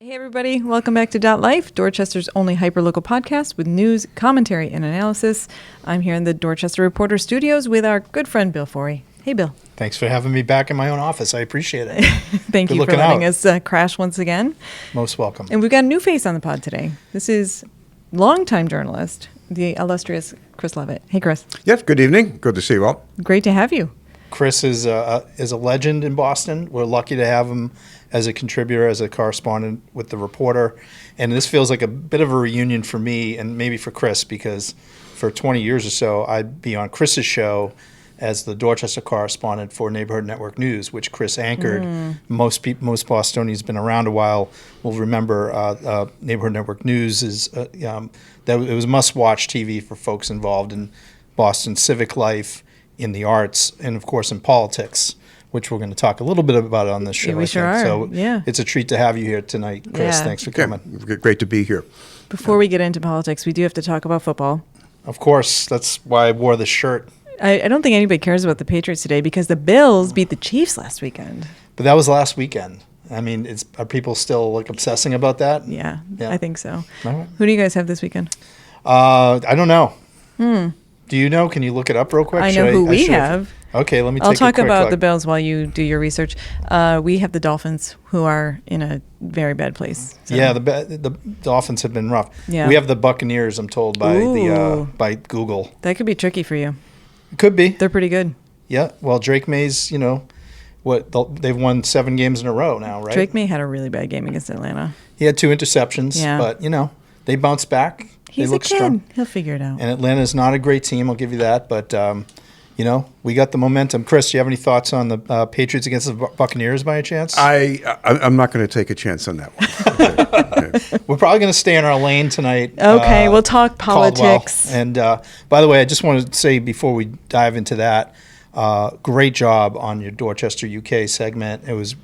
Hey everybody, welcome back to Dot Life, Dorchester's only hyperlocal podcast with news, commentary, and analysis. I'm here in the Dorchester Reporter studios with our good friend Bill Forry. Hey Bill. Thanks for having me back in my own office. I appreciate it. Thank you for letting us crash once again. Most welcome. And we've got a new face on the pod today. This is longtime journalist, the illustrious Chris Lovett. Hey Chris. Yes, good evening. Good to see you all. Great to have you. Chris is a legend in Boston. We're lucky to have him as a contributor, as a correspondent with the Reporter. And this feels like a bit of a reunion for me and maybe for Chris, because for 20 years or so, I'd be on Chris's show as the Dorchester correspondent for Neighborhood Network News, which Chris anchored. Most Bostonians been around a while will remember Neighborhood Network News is that it was must-watch TV for folks involved in Boston civic life, in the arts, and of course in politics, which we're going to talk a little bit about on this show. Yeah, we sure are. So yeah. It's a treat to have you here tonight, Chris. Yeah. Thanks for coming. Great to be here. Before we get into politics, we do have to talk about football. Of course, that's why I wore this shirt. I don't think anybody cares about the Patriots today because the Bills beat the Chiefs last weekend. But that was last weekend. I mean, are people still obsessing about that? Yeah, I think so. All right. Who do you guys have this weekend? I don't know. Do you know? Can you look it up real quick? I know who we have. Okay, let me take I'll talk a quick about look. the Bills while you do your research. We have the Dolphins, who are in a very bad place. So. Yeah, the Dolphins have been rough. Yeah. We have the Buccaneers, I'm told, by by Google. That could be tricky for you. It could be. They're pretty good. Yeah. Well, Drake May's, they've won 7 games in a row now, right? Drake May had a really bad game against Atlanta. He had 2 interceptions, Yeah. but, they bounced back. He's they look a kid. strong. He'll figure it out. And Atlanta's not a great team, I'll give you that, but, we got the momentum. Chris, do you have any thoughts on the Patriots against the Buccaneers by any chance? I'm not going to take a chance on that one. Okay. We're probably going to stay in our lane tonight. Okay, we'll talk politics. Caldwell. And by the way, I just want to say before we dive into that, great job on your Dorchester UK segment. It was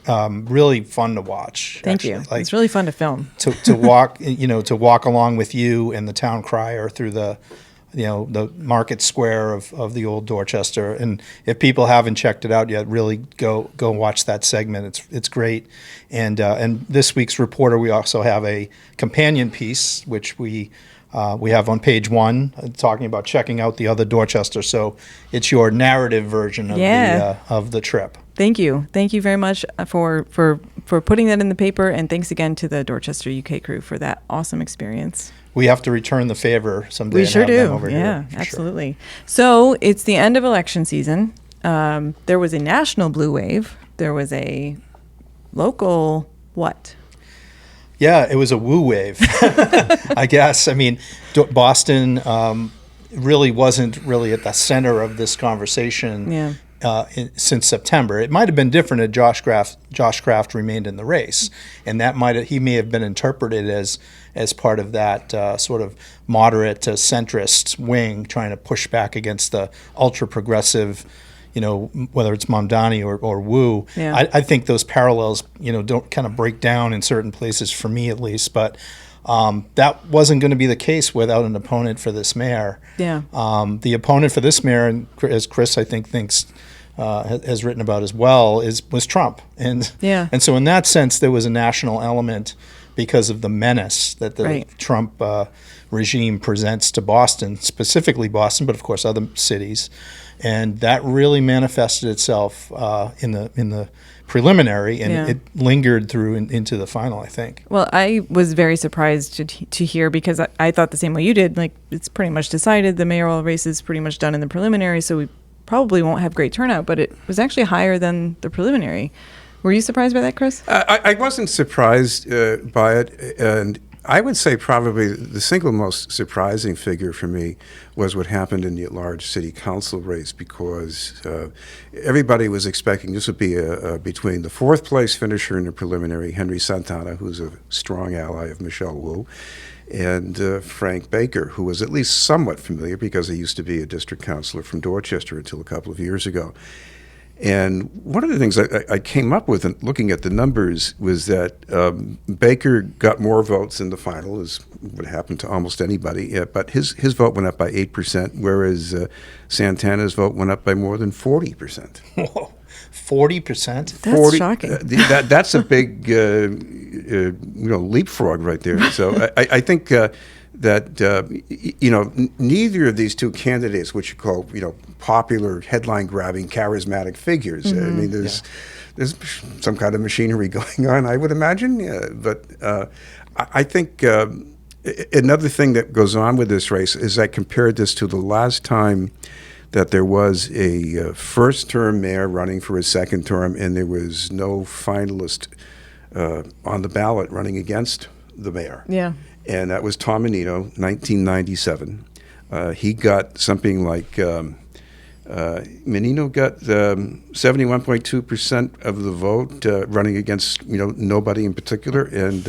really fun to watch. Thank you. It's really fun to film. To walk, to walk along with you and the town crier through the market square of the old Dorchester. And if people haven't checked it out yet, really go watch that segment. It's great. And this week's Reporter, we also have a companion piece, which we have on page 1, talking about checking out the other Dorchester. So it's your narrative version of the trip. Thank you. Thank you very much for putting that in the paper, and thanks again to the Dorchester UK crew for that awesome experience. We have to return the favor someday. We and sure have do. them over Yeah, here, absolutely. Sure. So it's the end of election season. There was a national blue wave. There was a local what? Yeah, it was a woo wave, I guess. I mean, Boston really wasn't really at the center of this conversation since September. It might have been different if Josh Kraft remained in the race, and he may have been interpreted as part of that sort of moderate to centrist wing trying to push back against the ultra progressive. Whether it's Mamdani or Wu, I think those parallels, don't kind of break down in certain places for me at least. But that wasn't going to be the case without an opponent for this mayor. Yeah. The opponent for this mayor, and as Chris I think thinks has written about as well, was Trump. And so in that sense, there was a national element because of the menace that the Trump regime presents to Boston, specifically Boston, but of course other cities. And that really manifested itself in the preliminary, and it lingered through into the final, I think. Well, I was very surprised to hear, because I thought the same way you did. Like, it's pretty much decided. The mayoral race is pretty much done in the preliminary, so we probably won't have great turnout. But it was actually higher than the preliminary. Were you surprised by that, Chris? I wasn't surprised by it, and I would say probably the single most surprising figure for me was what happened in the at-large city council race, because everybody was expecting this would be between the 4th place finisher in the preliminary, Henry Santana, who's a strong ally of Michelle Wu, and Frank Baker, who was at least somewhat familiar because he used to be a district councilor from Dorchester until a couple of years ago. And one of the things I came up with in looking at the numbers was that Baker got more votes in the final, as would happen to almost anybody, but his vote went up by 8%, whereas Santana's vote went up by more than 40%. Whoa. 40%. That's shocking. That's a big leapfrog right there. So I think that neither of these two candidates, which you call popular, headline-grabbing, charismatic figures. I mean, there's some kind of machinery going on, I would imagine. But I think another thing that goes on with this race is I compared this to the last time that there was a first-term mayor running for a second term, and there was no finalist on the ballot running against the mayor. Yeah. And that was Tom Menino, 1997. He got something like, Menino got 71.2% of the vote, running against nobody in particular, and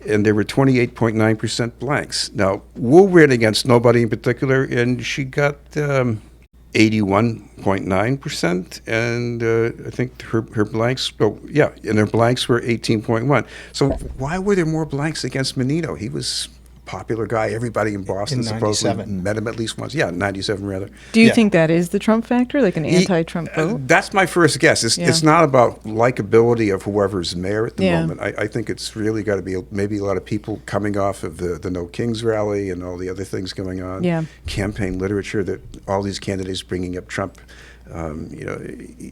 there were 28.9% blanks. Now, Wu ran against nobody in particular, and she got 81.9%, and I think her blanks, and her blanks were 18.1. So why were there more blanks against Menino? He was a popular guy. Everybody in Boston supposedly met him at least once. Yeah, 97 rather. Do you think that is the Trump factor, like an anti-Trump vote? That's my first guess. It's not about likability of whoever's mayor at the moment. I think it's really got to be maybe a lot of people coming off of the No Kings rally and all the other things going on. Yeah. Campaign literature that all these candidates bringing up Trump.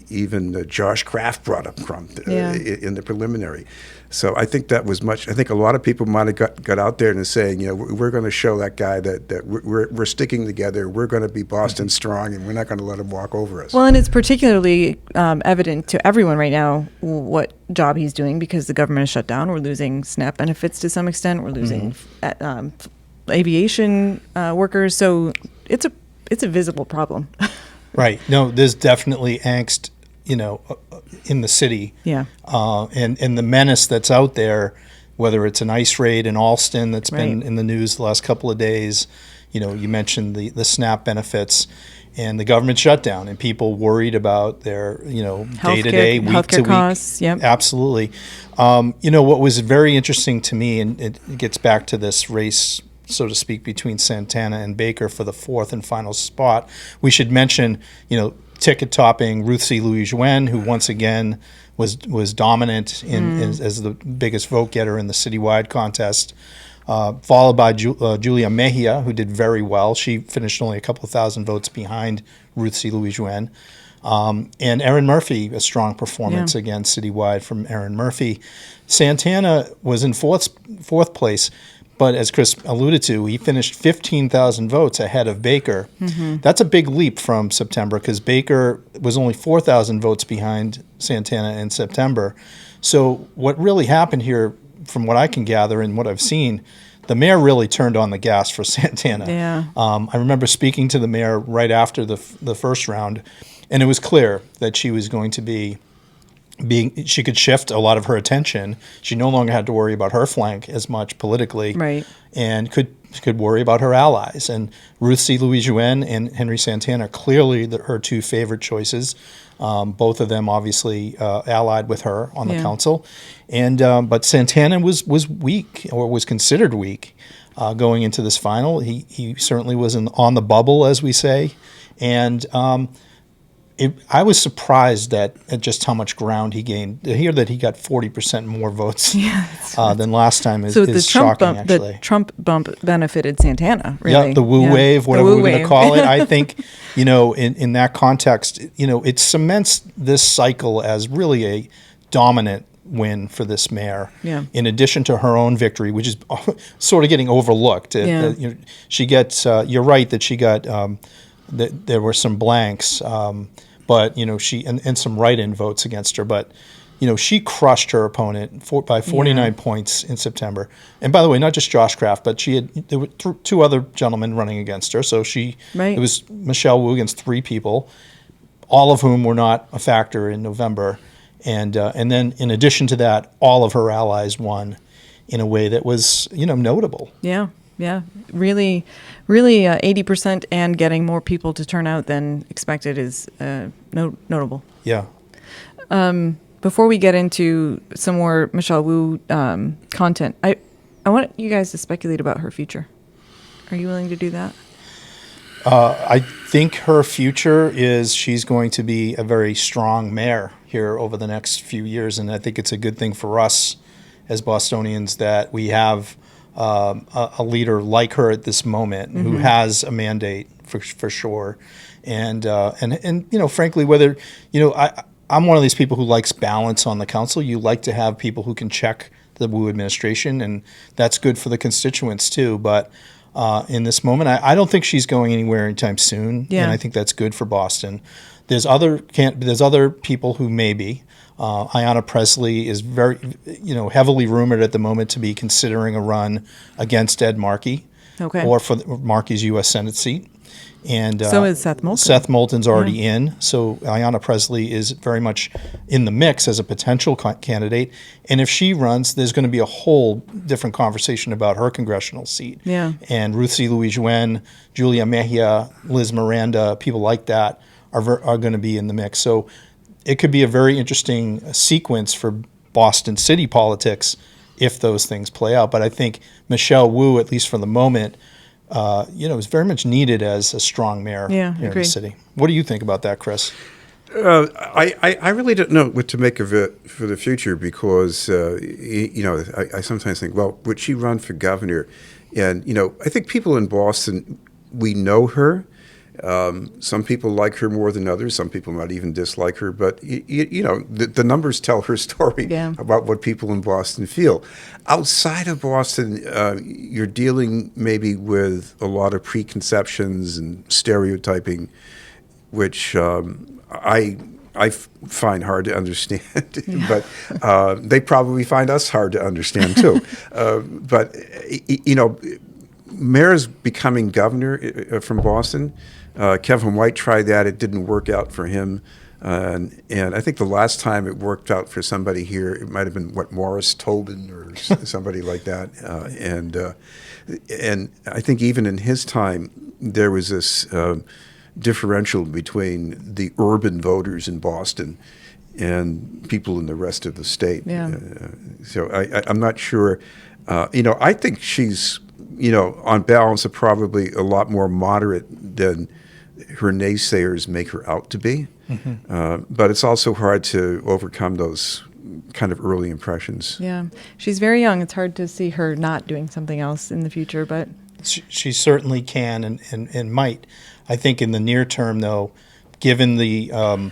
Even Josh Kraft brought up Trump in the preliminary. So I think that was much. I think a lot of people might have got out there and is saying, we're going to show that guy that we're sticking together. We're going to be Boston strong, and we're not going to let him walk over us. Well, and it's particularly evident to everyone right now what job he's doing because the government is shut down. We're losing SNAP benefits to some extent. We're losing aviation workers. So it's a visible problem. Right. No, there's definitely angst, in the city. Yeah. And the menace that's out there, whether it's an ICE raid in Alston that's been in the news the last couple of days, you mentioned the SNAP benefits and the government shutdown and people worried about their, day-to-day, week-to-week costs. Yep. Absolutely. What was very interesting to me, and it gets back to this race, so to speak, between Santana and Baker for the fourth and final spot. We should mention, ticket-topping Ruth C. Louis-Jouen, who once again was dominant as the biggest vote-getter in the citywide contest, followed by Julia Mejia, who did very well. She finished only a couple of thousand votes behind Ruth C. Louis-Jouen. And Erin Murphy, a strong performance again citywide from Erin Murphy. Santana was in fourth place. But as Chris alluded to, he finished 15,000 votes ahead of Baker. Mm-hmm. That's a big leap from September because Baker was only 4,000 votes behind Santana in September. So what really happened here, from what I can gather and what I've seen, the mayor really turned on the gas for Santana. Yeah. I remember speaking to the mayor right after the first round, and it was clear that she was going to be she could shift a lot of her attention. She no longer had to worry about her flank as much politically, and could worry about her allies. And Ruth C. Louis-Jouen and Henry Santana are clearly her two favorite choices. Both of them obviously allied with her on the council, and but Santana was weak, or was considered weak, going into this final. He certainly was on the bubble, as we say, and. I was surprised at just how much ground he gained. To hear that he got 40% more votes than last time is shocking, actually. The Trump bump benefited Santana, really. Yeah, the woo wave, whatever we're going to call it. I think, in that context, it cements this cycle as really a dominant win for this mayor. Yeah. In addition to her own victory, which is sort of getting overlooked. She gets, you're right that she got, there were some blanks, but she and some write-in votes against her. But she crushed her opponent by 49 points in September. And by the way, not just Josh Kraft, but there were two other gentlemen running against her. So it was Michelle Wu against three people, all of whom were not a factor in November. And then in addition to that, all of her allies won in a way that was notable. Yeah. Yeah, really 80% and getting more people to turn out than expected is notable. Yeah. Before we get into some more Michelle Wu content, I want you guys to speculate about her future. Are you willing to do that? I think her future is she's going to be a very strong mayor here over the next few years, and I think it's a good thing for us as Bostonians that we have a leader like her at this moment who has a mandate for sure, and frankly, whether I'm one of these people who likes balance on the council. You like to have people who can check the Wu administration, and that's good for the constituents too. But in this moment, I don't think she's going anywhere anytime soon, and I think that's good for Boston. There's other people who may be. Ayanna Pressley is very, heavily rumored at the moment to be considering a run against Ed Markey, or for Markey's U.S. Senate seat. And so is Seth Moulton. Seth Moulton's already in, so Ayanna Pressley is very much in the mix as a potential candidate. And if she runs, there's going to be a whole different conversation about her congressional seat. Yeah. And Ruth C. Louis-Jouen, Julia Mejia, Liz Miranda, people like that are going to be in the mix. So it could be a very interesting sequence for Boston city politics if those things play out. But I think Michelle Wu, at least for the moment, is very much needed as a strong mayor here in the city. What do you think about that, Chris? I really don't know what to make of it for the future because, I sometimes think, well, would she run for governor? And, I think people in Boston, we know her. Some people like her more than others. Some people might even dislike her. But, the numbers tell her story about what people in Boston feel. Outside of Boston, you're dealing maybe with a lot of preconceptions and stereotyping, which I find hard to understand. But they probably find us hard to understand, too. But mayor's becoming governor from Boston. Kevin White tried that. It didn't work out for him. And I think the last time it worked out for somebody here, it might have been, Morris Tobin or somebody like that. And I think even in his time, there was this differential between the urban voters in Boston and people in the rest of the state. Yeah. So I'm not sure. I think she's, on balance, probably a lot more moderate than her naysayers make her out to be. But it's also hard to overcome those kind of early impressions. Yeah. She's very young. It's hard to see her not doing something else in the future, but she certainly can and might. I think in the near term, though, given the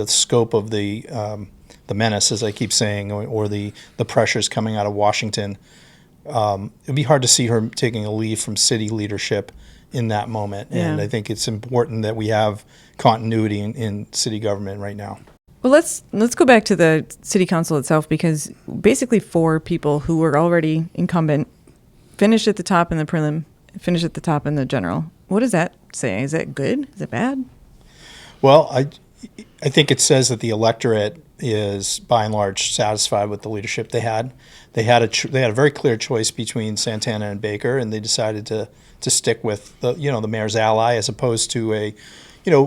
scope of the menace, as I keep saying, or the pressures coming out of Washington, it'd be hard to see her taking a leave from city leadership in that moment. And I think it's important that we have continuity in city government right now. Well, let's go back to the city council itself, because basically 4 people who were already incumbent finished at the top in the prelim, finished at the top in the general. What does that say? Is that good? Is it bad? Well, I think it says that the electorate is by and large satisfied with the leadership they had. They had a very clear choice between Santana and Baker, and they decided to stick with the mayor's ally as opposed to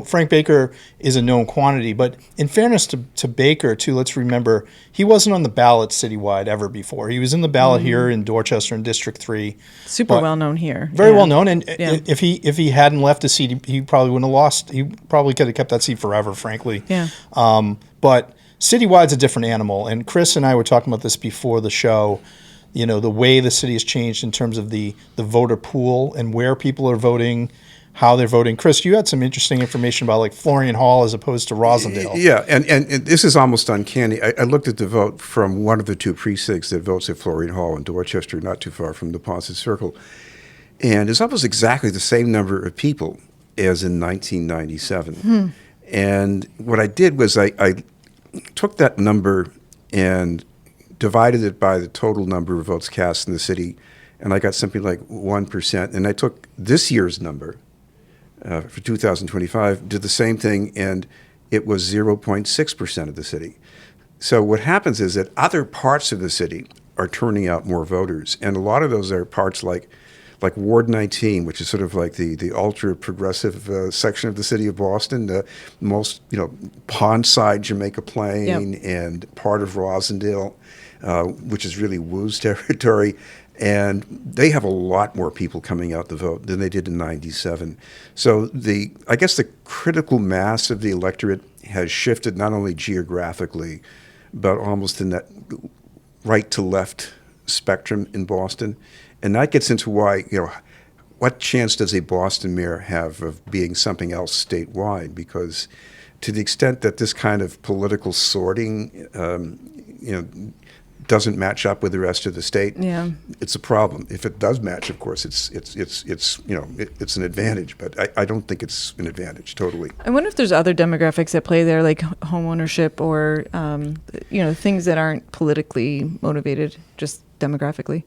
Frank Baker is a known quantity. But in fairness to Baker too, let's remember he wasn't on the ballot citywide ever before. He was in the ballot here in Dorchester in District 3. Super well known here. Very well known, and if he hadn't left the seat, he probably wouldn't have lost. He probably could have kept that seat forever, frankly. Yeah. But citywide's a different animal, and Chris and I were talking about this before the show. The way the city has changed in terms of the voter pool and where people are voting, how they're voting. Chris, you had some interesting information about like Florian Hall as opposed to Rosendale. Yeah, and this is almost uncanny. I looked at the vote from one of the 2 precincts that votes at Florian Hall in Dorchester, not too far from Deposit Circle. And it's almost exactly the same number of people as in 1997. And what I did was I took that number and divided it by the total number of votes cast in the city, and I got something like 1%. And I took this year's number for 2025, did the same thing, and it was 0.6% of the city. So what happens is that other parts of the city are turning out more voters, and a lot of those are parts like Ward 19, which is sort of like the ultra-progressive section of the city of Boston, the most, Pondside, Jamaica Plain, and part of Rosendale. which is really Wu's territory. And they have a lot more people coming out to vote than they did in '97. So I guess the critical mass of the electorate has shifted not only geographically, but almost in that right to left spectrum in Boston. And that gets into why, what chance does a Boston mayor have of being something else statewide? Because to the extent that this kind of political sorting, doesn't match up with the rest of the state, it's a problem. If it does match, of course, it's an advantage. But I don't think it's an advantage totally. I wonder if there's other demographics at play there, like home ownership or things that aren't politically motivated, just demographically.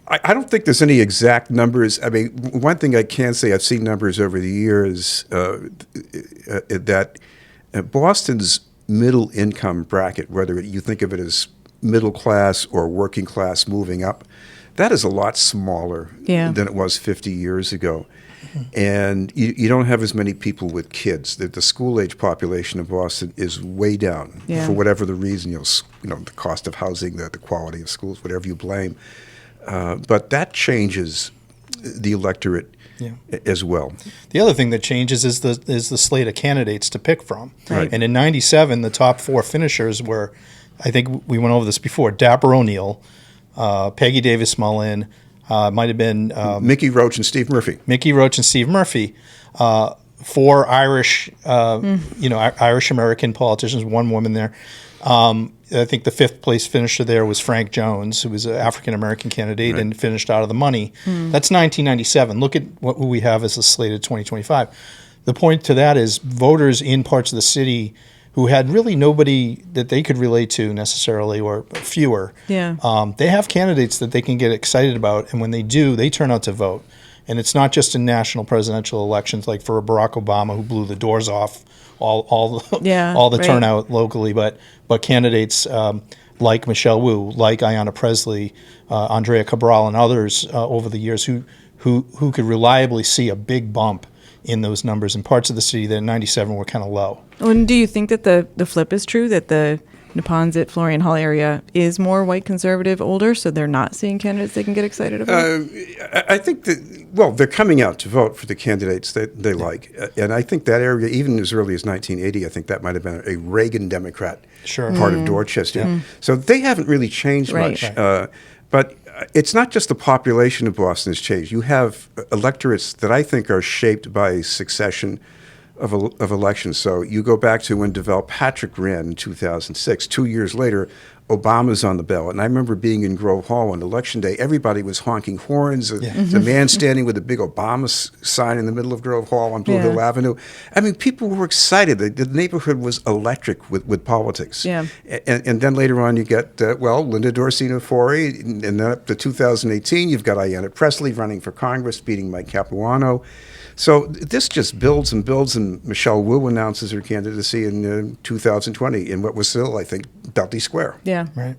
I don't think there's any exact numbers. I mean, one thing I can say, I've seen numbers over the years that Boston's middle income bracket, whether you think of it as middle class or working class moving up, that is a lot smaller than it was 50 years ago. And you don't have as many people with kids. The school-age population of Boston is way down for whatever the reason, the cost of housing, the quality of schools, whatever you blame. But that changes the electorate as well. The other thing that changes is the slate of candidates to pick from. Right. And in '97, the top four finishers were, I think we went over this before, Dapper O'Neill, Peggy Davis Mullen, might have been Mickey Roach and Steve Murphy. Four Irish, Irish American politicians, one woman there. I think the fifth place finisher there was Frank Jones, who was an African American candidate and finished out of the money. That's 1997. Look at what we have as the slate of 2025. The point to that is voters in parts of the city who had really nobody that they could relate to necessarily, or fewer. They have candidates that they can get excited about, and when they do, they turn out to vote. And it's not just in national presidential elections, like for Barack Obama, who blew the doors off all the turnout locally, but candidates like Michelle Wu, like Ayanna Pressley, Andrea Cabral, and others over the years who could reliably see a big bump in those numbers in parts of the city that in '97 were kind of low. And do you think that the flip is true, that the Neponset, Florian Hall area is more white conservative, older, so they're not seeing candidates they can get excited about? I think that, they're coming out to vote for the candidates that they like. And I think that area, even as early as 1980, I think that might have been a Reagan Democrat part of Dorchester. So they haven't really changed much. But it's not just the population of Boston has changed. You have electorates that I think are shaped by a succession of elections. So you go back to when Deval Patrick ran in 2006. 2 years later, Obama's on the ballot. And I remember being in Grove Hall on Election Day. Everybody was honking horns. The man standing with a big Obama sign in the middle of Grove Hall on Blue Hill Avenue. I mean, people were excited. The neighborhood was electric with politics. And then later on, you get, Linda Dorsina Forey. And then up to 2018, you've got Ayanna Pressley running for Congress, beating Mike Capuano. So this just builds and builds, and Michelle Wu announces her candidacy in 2020 in what was still, I think, Dudley Square. Right.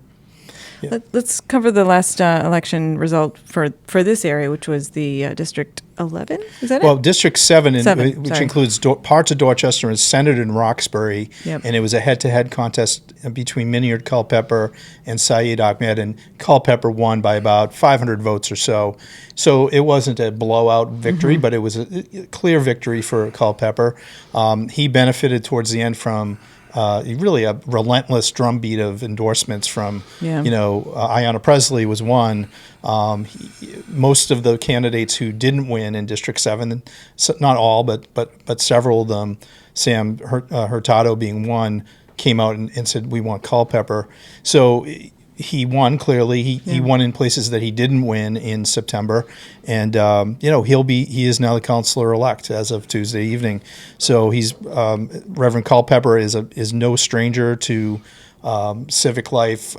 Let's cover the last election result for this area, which was the District 11. Is that Well, District 7, which Sorry. includes parts of Dorchester and centered in Roxbury. Yep. And it was a head-to-head contest between Minyard Culpeper and Saeed Ahmed. And Culpeper won by about 500 votes or so. So it wasn't a blowout victory, but it was a clear victory for Culpeper. He benefited towards the end from really a relentless drumbeat of endorsements from, Ayanna Pressley was one. Most of the candidates who didn't win in District 7, not all, but several of them, Sam Hurtado being one, came out and said, we want Culpeper. So he won clearly. He won in places that he didn't win in September, and he is now the councilor-elect as of Tuesday evening. So he's Reverend Culpeper is no stranger to civic life.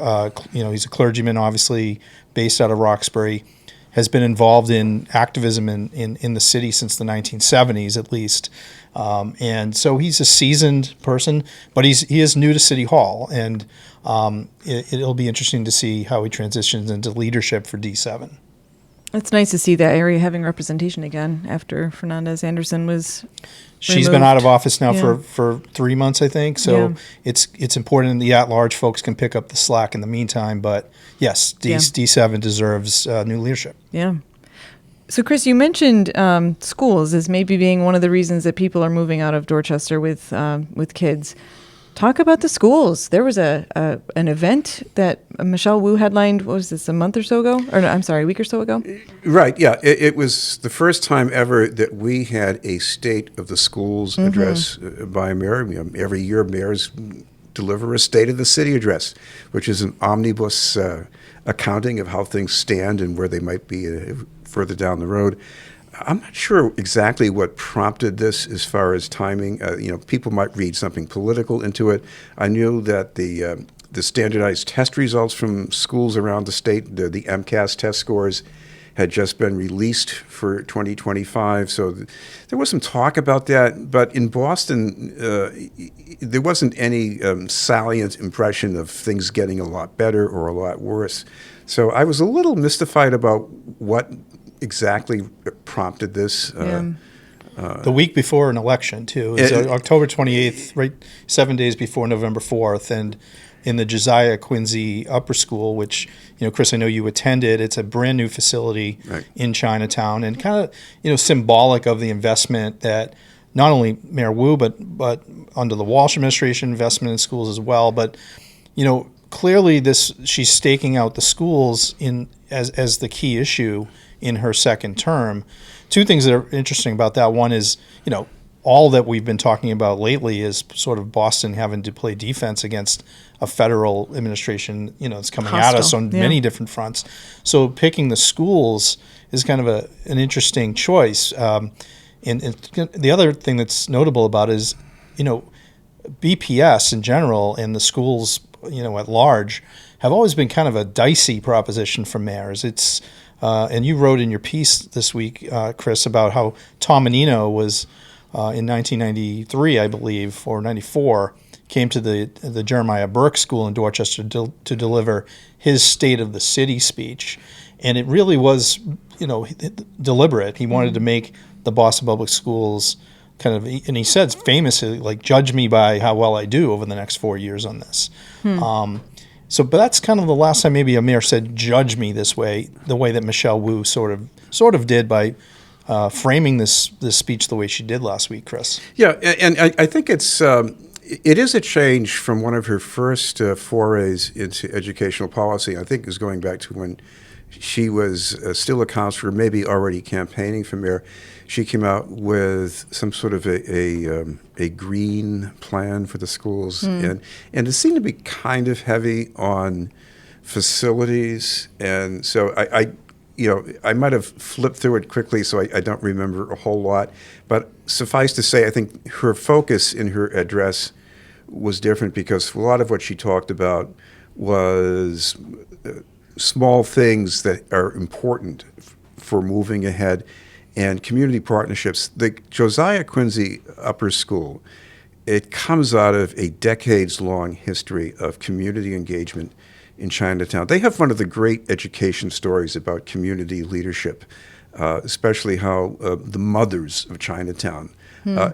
He's a clergyman, obviously based out of Roxbury. Has been involved in activism in the city since the 1970s at least. And so he's a seasoned person, but he is new to City Hall, and it'll be interesting to see how he transitions into leadership for D7. It's nice to see that area having representation again after Fernandez Anderson was She's removed. been out of office now Yeah. for 3 months, I think. So Yeah. it's important the at-large folks can pick up the slack in the meantime. But yes, D7 deserves new leadership. Yeah. So, Chris, you mentioned schools as maybe being one of the reasons that people are moving out of Dorchester with kids. Talk about the schools. There was an event that Michelle Wu headlined, what was this, a month or so ago? Or no, I'm sorry, a week or so ago? Right, yeah. It was the first time ever that we had a State of the Schools address by a mayor. Every year, mayors deliver a State of the City address, which is an omnibus accounting of how things stand and where they might be further down the road. I'm not sure exactly what prompted this as far as timing. People might read something political into it. I knew that the standardized test results from schools around the state, the MCAS test scores, had just been released for 2025. So there was some talk about that. But in Boston, there wasn't any salient impression of things getting a lot better or a lot worse. So I was a little mystified about what exactly prompted this. The week before an election, too. It's October 28th, right, 7 days before November 4th. And in the Josiah Quincy Upper School, which, Chris, I know you attended, it's a brand new facility in Chinatown and kind of, symbolic of the investment that not only Mayor Wu, but under the Walsh administration, investment in schools as well. But, clearly she's staking out the schools as the key issue in her second term. Two things that are interesting about that. One is, all that we've been talking about lately is sort of Boston having to play defense against a federal administration, that's coming at us on many different fronts. So picking the schools is kind of an interesting choice. And the other thing that's notable about it is, BPS in general and the schools, at large, have always been kind of a dicey proposition for mayors. It's and you wrote in your piece this week, Chris, about how Tom Menino was in 1993, I believe, or 94, came to the Jeremiah Burke School in Dorchester to deliver his State of the City speech, and it really was, deliberate. He wanted to make the Boston Public Schools kind of, and he said famously, like, judge me by how well I do over the next 4 years on this. But that's kind of the last time maybe a mayor said, judge me this way, the way that Michelle Wu sort of did by framing this speech the way she did last week, Chris. Yeah, and I think it is a change from one of her first forays into educational policy. I think it was going back to when she was still a counselor, maybe already campaigning for mayor. She came out with some sort of a green plan for the schools, and it seemed to be kind of heavy on facilities. And so I might have flipped through it quickly, so I don't remember a whole lot. But suffice to say, I think her focus in her address was different because a lot of what she talked about was small things that are important for moving ahead and community partnerships. The Josiah Quincy Upper School, it comes out of a decades-long history of community engagement in Chinatown. They have one of the great education stories about community leadership, especially how the mothers of Chinatown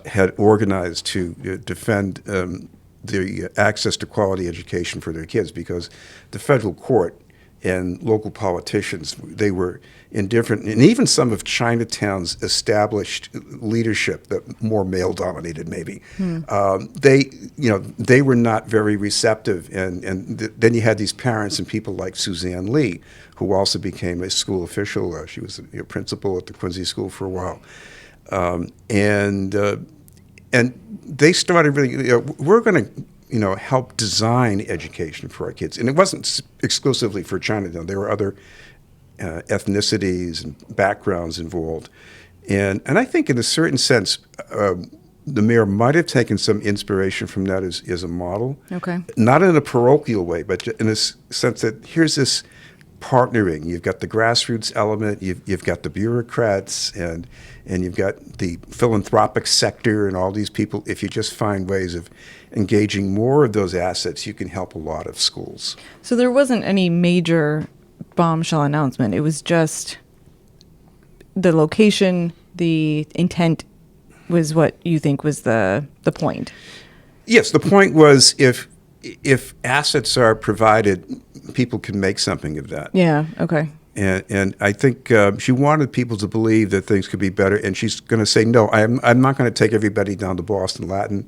had organized to defend the access to quality education for their kids, because the federal court and local politicians, they were indifferent, and even some of Chinatown's established leadership, that more male-dominated maybe, they were not very receptive, and then you had these parents and people like Suzanne Lee, who also became a school official. She was a principal at the Quincy School for a while, and they started really, we're going to help design education for our kids. And it wasn't exclusively for Chinatown. There were other ethnicities and backgrounds involved. And I think in a certain sense, the mayor might have taken some inspiration from that as a model. Okay. Not in a parochial way, but in a sense that here's this partnering. You've got the grassroots element, you've got the bureaucrats, and you've got the philanthropic sector and all these people. If you just find ways of engaging more of those assets, you can help a lot of schools. So there wasn't any major bombshell announcement. It was just the location, the intent was what you think was the point. Yes, the point was if assets are provided, people can make something of that. Yeah. Okay. And I think she wanted people to believe that things could be better, and she's going to say, no, I'm not going to take everybody down to Boston Latin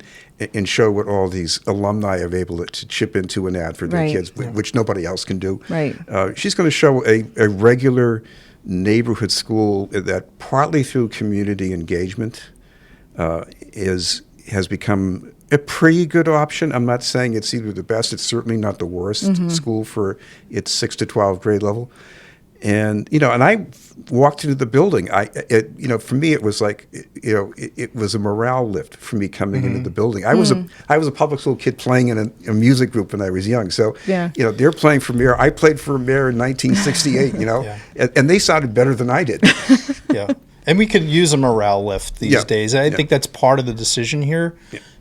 and show what all these alumni are able to chip into an ad for their kids, which nobody else can do. Right. She's going to show a regular neighborhood school that partly through community engagement has become a pretty good option. I'm not saying it's either the best. It's certainly not the worst school for its 6 to 12 grade level. And and I walked into the building. For me, it was like, it was a morale lift for me coming into the building. I was a public school kid playing in a music group when I was young. So they're playing for mayor. I played for mayor in 1968. And they sounded better than I did. Yeah, and we could use a morale lift these days. I think that's part of the decision here,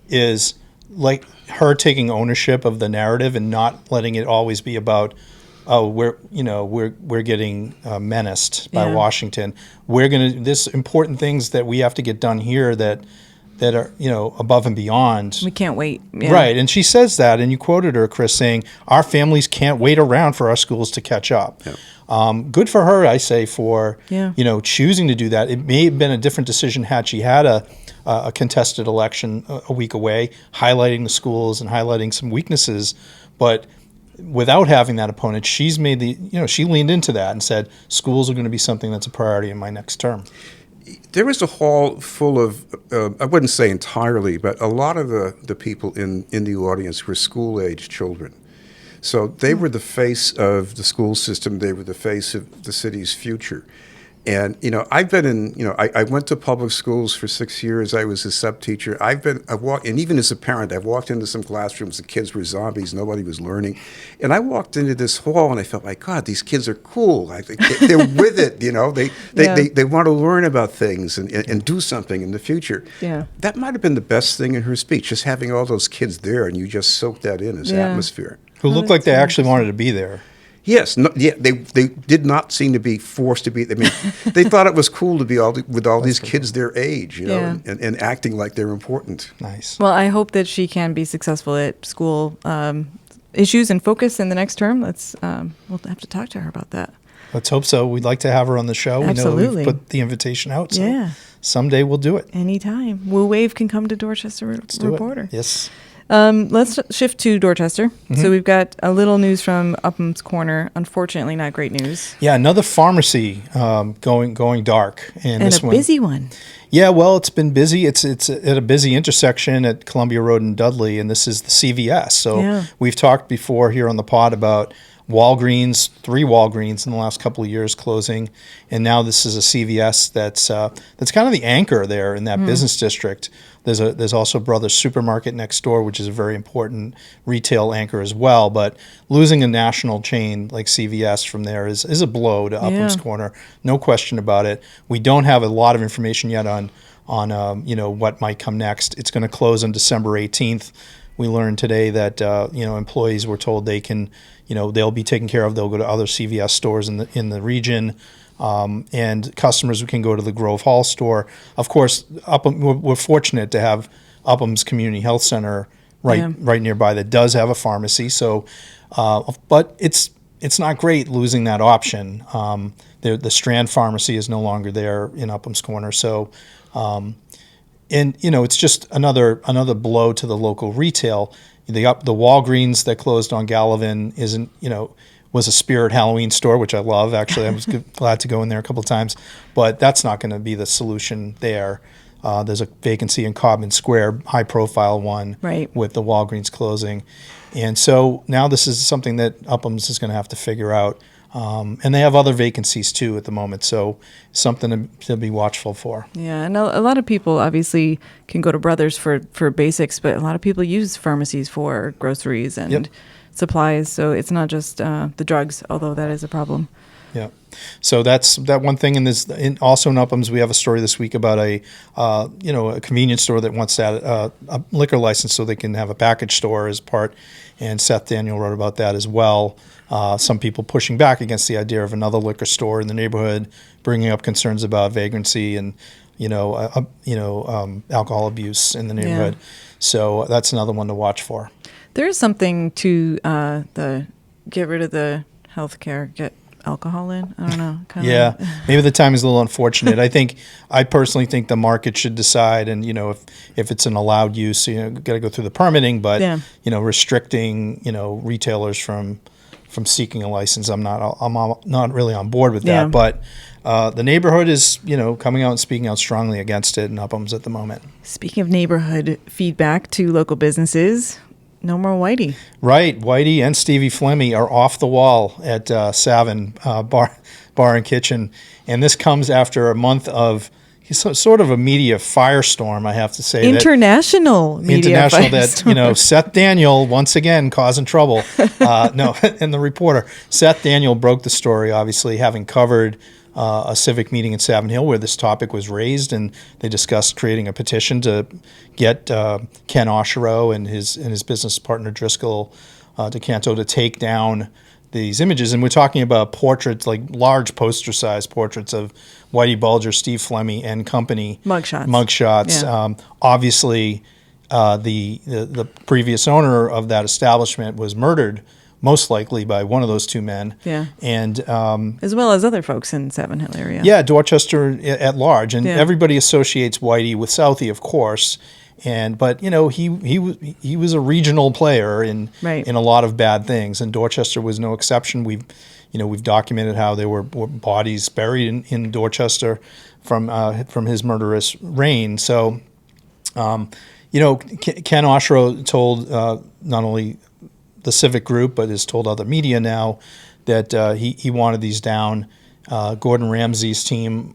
is like her taking ownership of the narrative and not letting it always be about, oh, we're getting menaced by Washington. There's important things that we have to get done here that are above and beyond. We can't wait. Right, and she says that, and you quoted her, Chris, saying our families can't wait around for our schools to catch up. Good for her, I say, for choosing to do that. It may have been a different decision had she had a contested election a week away, highlighting the schools and highlighting some weaknesses, but without having that opponent, she's made she leaned into that and said, schools are going to be something that's a priority in my next term. There was a hall full of, I wouldn't say entirely, but a lot of the people in the audience were school-age children. So they were the face of the school system. They were the face of the city's future. And, I've been in, I went to public schools for 6 years. I was a sub-teacher. And even as a parent, I've walked into some classrooms, the kids were zombies, nobody was learning. And I walked into this hall and I felt like, God, these kids are cool. They're with it, they want to learn about things and do something in the future. Yeah. That might have been the best thing in her speech, just having all those kids there and you just soak that in as atmosphere. Who looked like they actually wanted to be there. Yes, they did not seem to be forced to be. I mean, they thought it was cool to be with all these kids their age, and acting like they're important. Nice. Well, I hope that she can be successful at school issues and focus in the next term. We'll have to talk to her about that. Let's hope so. We'd like to have her on the show. Absolutely. We know that we've put the invitation out, so someday we'll do it. Anytime. Woo Wave can come to Dorchester Reporter. Yes. Let's shift to Dorchester. So we've got a little news from Upham's Corner. Unfortunately, not great news. Yeah, another pharmacy going dark. And this a busy one. Yeah, well, it's been busy. It's at a busy intersection at Columbia Road and Dudley, and this is the CVS. So we've talked before here on the pod about Walgreens, 3 Walgreens in the last couple of years closing, and now this is a CVS that's kind of the anchor there in that business district. There's also Brothers Supermarket next door, which is a very important retail anchor as well. But losing a national chain like CVS from there is a blow to Upham's Corner, no question about it. We don't have a lot of information yet on what might come next. It's going to close on December 18th. We learned today that employees were told they can, they'll be taken care of. They'll go to other CVS stores in the region. And customers can go to the Grove Hall store. Of course, we're fortunate to have Upham's Community Health Center right nearby that does have a pharmacy. So, but it's not great losing that option. The Strand Pharmacy is no longer there in Upham's Corner. So, it's just another blow to the local retail. The Walgreens that closed on Gallivan was a Spirit Halloween store, which I love. Actually, I was glad to go in there a couple of times, but that's not going to be the solution there. There's a vacancy in Cobham Square, high-profile one, with the Walgreens closing. And so now this is something that Upham's is going to have to figure out. And they have other vacancies, too, at the moment, so something to be watchful for. Yeah, and a lot of people obviously can go to Brothers for basics, but a lot of people use pharmacies for groceries and supplies, so it's not just the drugs, although that is a problem. Yeah. So that's that one thing. And also in Upham's, we have a story this week about a convenience store that wants that a liquor license so they can have a package store as part. And Seth Daniel wrote about that as well. Some people pushing back against the idea of another liquor store in the neighborhood, bringing up concerns about vagrancy and alcohol abuse in the neighborhood. Yeah. So that's another one to watch for. There is something to the get rid of the health care, get alcohol in. I don't know. Yeah, maybe the time is a little unfortunate. I personally think the market should decide, and if it's an allowed use, got to go through the permitting, but restricting retailers from seeking a license, I'm not really on board with that. Yeah. But the neighborhood is coming out and speaking out strongly against it in Upham's at the moment. Speaking of neighborhood feedback to local businesses. No more Whitey. Right. Whitey and Stevie Flemmy are off the wall at Savin Bar and Kitchen. And this comes after a month of sort of a media firestorm, I have to say. International media firestorm. That, Seth Daniel, once again, causing trouble. And the reporter. Seth Daniel broke the story, obviously, having covered a civic meeting in Savin Hill where this topic was raised, and they discussed creating a petition to get Ken Oshiro and his business partner Driscoll DeCanto to take down these images. And we're talking about portraits, like large poster-sized portraits of Whitey Bulger, Steve Flemmy, and company. Mugshots. Yeah. Obviously, the previous owner of that establishment was murdered, most likely by one of those two men. Yeah. And as well as other folks in Savin Hill area. Yeah, Dorchester at large. And everybody associates Whitey with Southie, of course. But he was a regional player in a lot of bad things, and Dorchester was no exception. We've documented how there were bodies buried in Dorchester from his murderous reign. So Ken Oshiro told not only the civic group, but has told other media now that he wanted these down. Gordon Ramsay's team,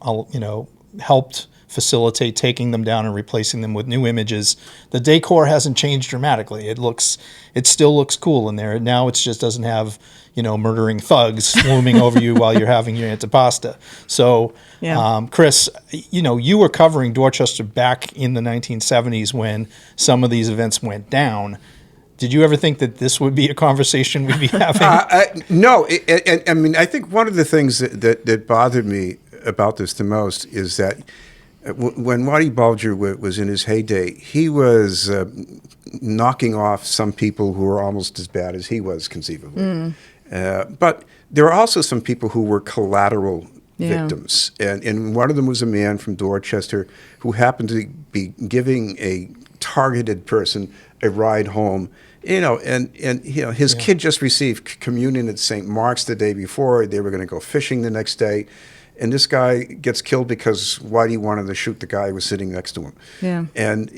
helped facilitate taking them down and replacing them with new images. The decor hasn't changed dramatically. It still looks cool in there. Now it just doesn't have murdering thugs looming over you while you're having your antipasta. So, Chris, you were covering Dorchester back in the 1970s when some of these events went down. Did you ever think that this would be a conversation we'd be having? No. I think one of the things that bothered me about this the most is that when Whitey Bulger was in his heyday, he was knocking off some people who were almost as bad as he was, conceivably. But there are also some people who were collateral victims. And one of them was a man from Dorchester who happened to be giving a targeted person a ride home. His kid just received communion at St. Mark's the day before. They were going to go fishing the next day. And this guy gets killed because Whitey wanted to shoot the guy who was sitting next to him. Yeah. And,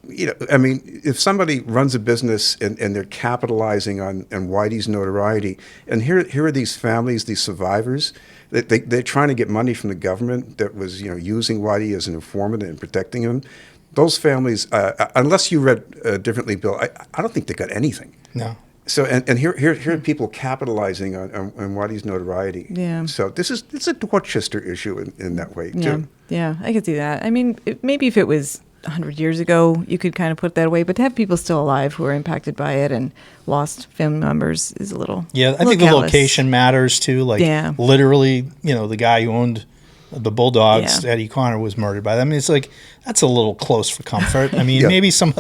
if somebody runs a business and they're capitalizing on Whitey's notoriety, and here are these families, these survivors, they're trying to get money from the government that was, using Whitey as an informant and protecting him. Those families, unless you read differently, Bill, I don't think they got anything. No. So and here are people capitalizing on Whitey's notoriety. Yeah. So it's a Dorchester issue in that way too. Yeah, I could see that. I mean, maybe if it was 100 years ago, you could kind of put that away. But to have people still alive who are impacted by it and lost family members is a little. Yeah, I think the location matters too. Literally, the guy who owned the Bulldogs, Eddie Connor, was murdered by them. I mean, it's like that's a little close for comfort. I mean, maybe some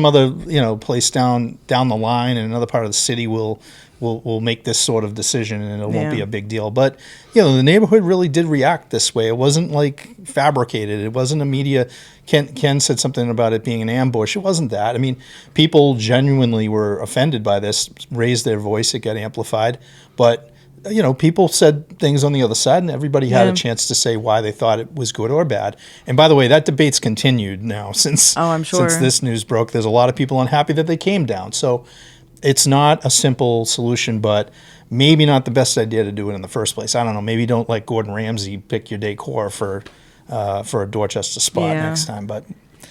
other place down the line in another part of the city will make this sort of decision, and it won't be a big deal. But the neighborhood really did react this way. It wasn't like fabricated. It wasn't a media. Ken said something about it being an ambush. It wasn't that. I mean, people genuinely were offended by this, raised their voice, it got amplified, but. People said things on the other side, and everybody had a chance to say why they thought it was good or bad. And by the way, that debate's continued now since this news broke. There's a lot of people unhappy that they came down. So it's not a simple solution, but maybe not the best idea to do it in the first place. I don't know. Maybe don't let Gordon Ramsay pick your decor for a Dorchester spot next time. But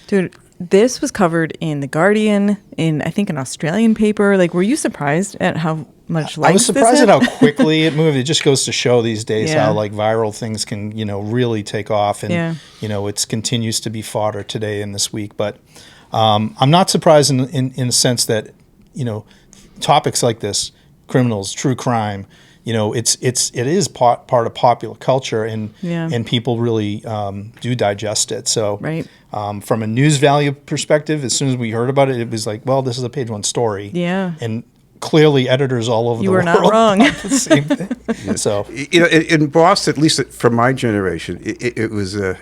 dude, this was covered in The Guardian, in I think an Australian paper. Like, were you surprised at how much likes I was surprised this at had? how quickly it moved. It just goes to show these days Yeah. how like viral things can, really take off. And, Yeah. it continues to be fodder today and this week. But I'm not surprised in the sense that, topics like this, criminals, true crime, it is part of popular culture, and Yeah. and people really do digest it. So Right. from a news value perspective, as soon as we heard about it, it was like, well, this is a page one story. Yeah. And clearly editors all over You the were world not wrong. thought the same thing. So In Boston, at least from my generation, it was a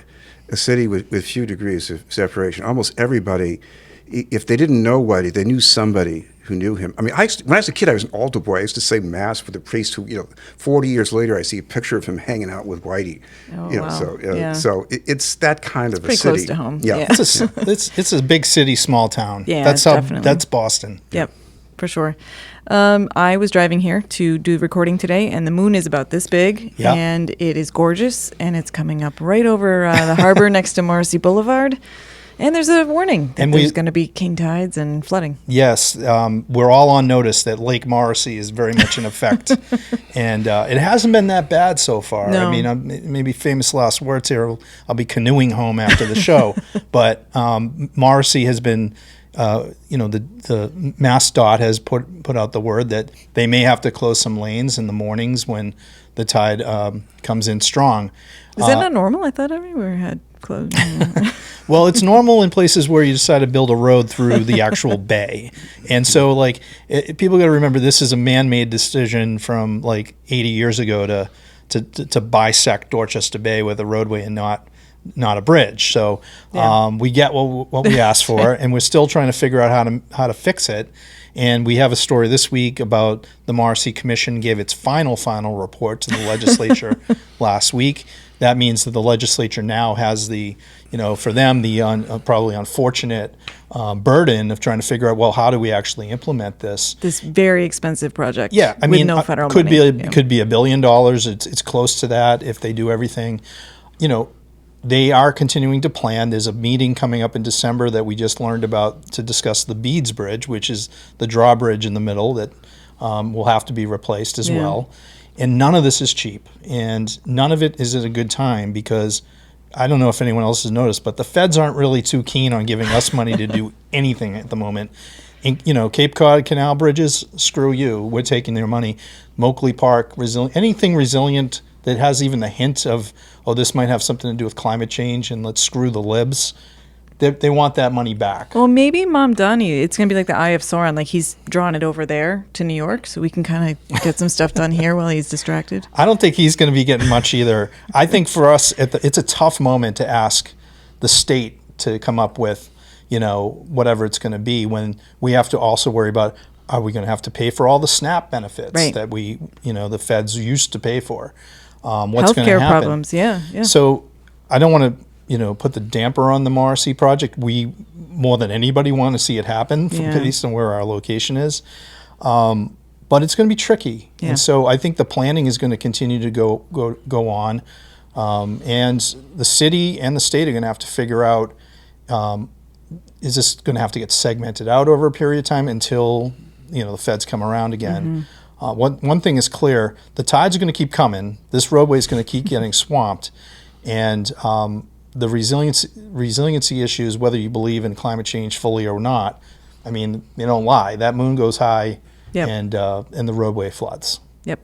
city with few degrees of separation. Almost everybody, if they didn't know Whitey, they knew somebody who knew him. I mean, when I was a kid, I was an altar boy. I used to say mass for the priest who, 40 years later, I see a picture of him hanging out with Whitey. Oh, Wow. wow. Yeah. So it's that kind of a pretty city. close to home. Yeah. Yeah. it's a big city, small town. Yeah, that's definitely. that's Boston. Yep, for sure. I was driving here to do the recording today, and the moon is about this big, Yeah. and it is gorgeous, and it's coming up right over the harbor next to Morrissey Boulevard. And there's a warning that And there's going to be king tides and flooding. Yes, we're all on notice that Lake Morrissey is very much in effect, and it hasn't been that bad so far. No. I mean, maybe famous last words here. I'll be canoeing home after the show, but Morrissey has been, the MassDOT has put out the word that they may have to close some lanes in the mornings when the tide comes in strong. Is that not normal? I thought everywhere had closed. Well, it's normal in places where you decide to build a road through the actual bay. And so, people got to remember this is a man-made decision from, 80 years ago to bisect Dorchester Bay with a roadway and not a bridge. So we get what we asked for, and we're still trying to figure out how to fix it. And we have a story this week about the Morrissey Commission gave its final report to the legislature last week. That means that the legislature now has the, for them, the probably unfortunate burden of trying to figure out, well, how do we actually implement this? This very expensive project. Yeah, I with mean, no federal could money. could be $1 billion. It's close to that if they do everything. They are continuing to plan. There's a meeting coming up in December that we just learned about to discuss the Beads Bridge, which is the drawbridge in the middle that will have to be replaced as well. And none of this is cheap, and none of it is at a good time because I don't know if anyone else has noticed, but the feds aren't really too keen on giving us money to do anything at the moment. And, Cape Cod Canal bridges, screw you. We're taking their money. Moakley Park, anything resilient that has even the hint of, this might have something to do with climate change and let's screw the libs. They want that money back. Well, maybe Mom Donnie, it's going to be like the Eye of Sauron. Like he's drawn it over there to New York so we can kind of get some stuff done here while he's distracted. I don't think he's going to be getting much either. I think for us, it's a tough moment to ask the state to come up with, whatever it's going to be when we have to also worry about, are we going to have to pay for all the SNAP benefits that we, the feds used to pay for? What's going to Healthcare happen? problems, yeah. So I don't want to, put the damper on the Morrissey project. We, more than anybody, want to see it happen based on where our location is. But it's going to be tricky. Yeah. And so I think the planning is going to continue to go on. And the city and the state are going to have to figure out, is this going to have to get segmented out over a period of time until, the feds come around again? One thing is clear, the tides are going to keep coming. This roadway is going to keep getting swamped. And the resiliency issues, whether you believe in climate change fully or not, I mean, they don't lie. That moon goes high and the roadway floods. Yep.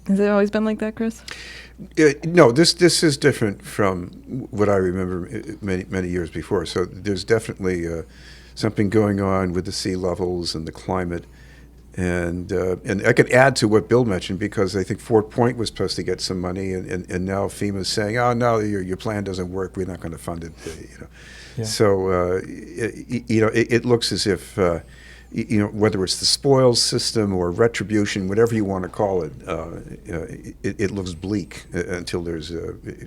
Has it always been like that, Chris? No, this is different from what I remember many years before. So there's definitely something going on with the sea levels and the climate. And I could add to what Bill mentioned because I think Fort Point was supposed to get some money, and now FEMA's saying, "Oh no, your plan doesn't work. We're not going to fund it." Yeah. So it looks as if whether it's the spoils system or retribution, whatever you want to call it, it looks bleak until there's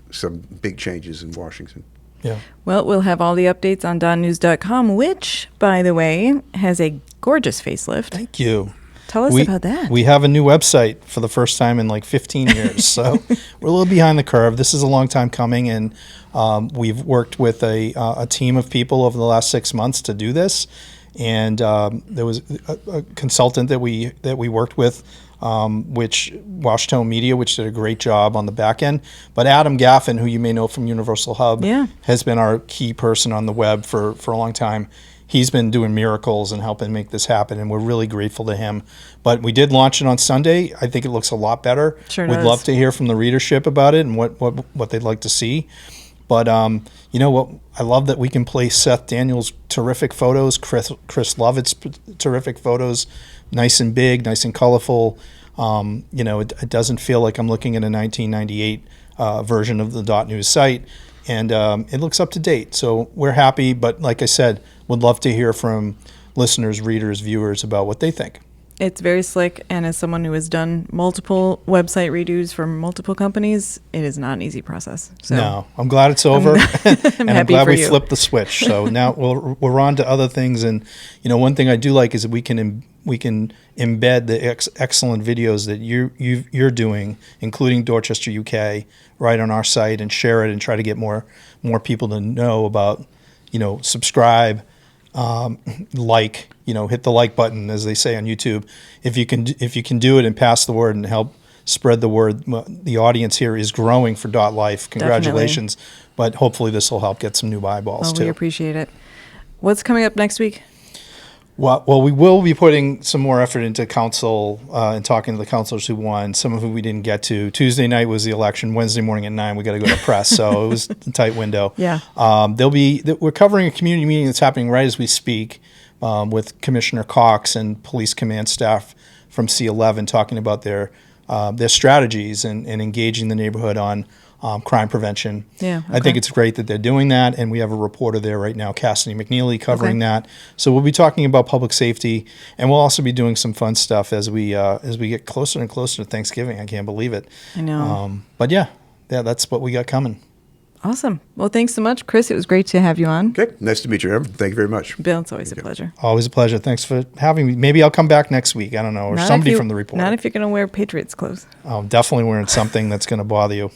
some big changes in Washington. Yeah. Well, we'll have all the updates on donnews.com, which, by the way, has a gorgeous facelift. Thank you. Tell us about that. We have a new website for the first time in like 15 years. So we're a little behind the curve. This is a long time coming, and we've worked with a team of people over the last 6 months to do this. And there was a consultant that we worked with, which Washington Media, which did a great job on the back end. But Adam Gaffin, who you may know from Universal Hub, has been our key person on the web for a long time. He's been doing miracles and helping make this happen, and we're really grateful to him. But we did launch it on Sunday. I think it looks a lot better. Sure We'd does. love to hear from the readership about it and what they'd like to see. But you know what? I love that we can play Seth Daniels' terrific photos, Chris Lovett's terrific photos, nice and big, nice and colorful. You know, it doesn't feel like I'm looking at a 1998 version of the .news site, and it looks up to date. So we're happy, but like I said, would love to hear from listeners, readers, viewers about what they think. It's very slick, and as someone who has done multiple website redos for multiple companies, it is not an ezy process. So No, I'm glad it's over, and I'm glad we flipped the switch. So now we're on to other things, and you know, one thing I do like is that we can embed the excellent videos that you're doing, including Dorchester UK, right on our site, and share it and try to get more people to know about, you know, subscribe. Like, you know, hit the like button, as they say on YouTube. If you can do it and pass the word and help spread the word, the audience here is growing for .life. Congratulations. Definitely. But hopefully this will help get some new eyeballs too. We appreciate it. What's coming up next week? Well, we will be putting some more effort into council and talking to the councilors who won, some of whom we didn't get to. Tuesday night was the election. Wednesday morning at 9, we got to go to press, so it was a tight window. Yeah. We're covering a community meeting that's happening right as we speak with Commissioner Cox and police command staff from C11 talking about their strategies and engaging the neighborhood on crime prevention. Yeah, okay. I think it's great that they're doing that, and we have a reporter there right now, Cassidy McNeely, covering that. So we'll be talking about public safety, and we'll also be doing some fun stuff as we get closer and closer to Thanksgiving. I can't believe it. I know. But yeah, that's what we got coming. Awesome. Well, thanks so much, Chris. It was great to have you on. Okay, nice to meet you, Erin. Thank you very much. Bill, it's always a pleasure. Always a pleasure. Thanks for having me. Maybe I'll come back next week. I don't know, or somebody from the Reporter. Not if you're going to wear Patriots clothes. I'm definitely wearing something that's going to bother you.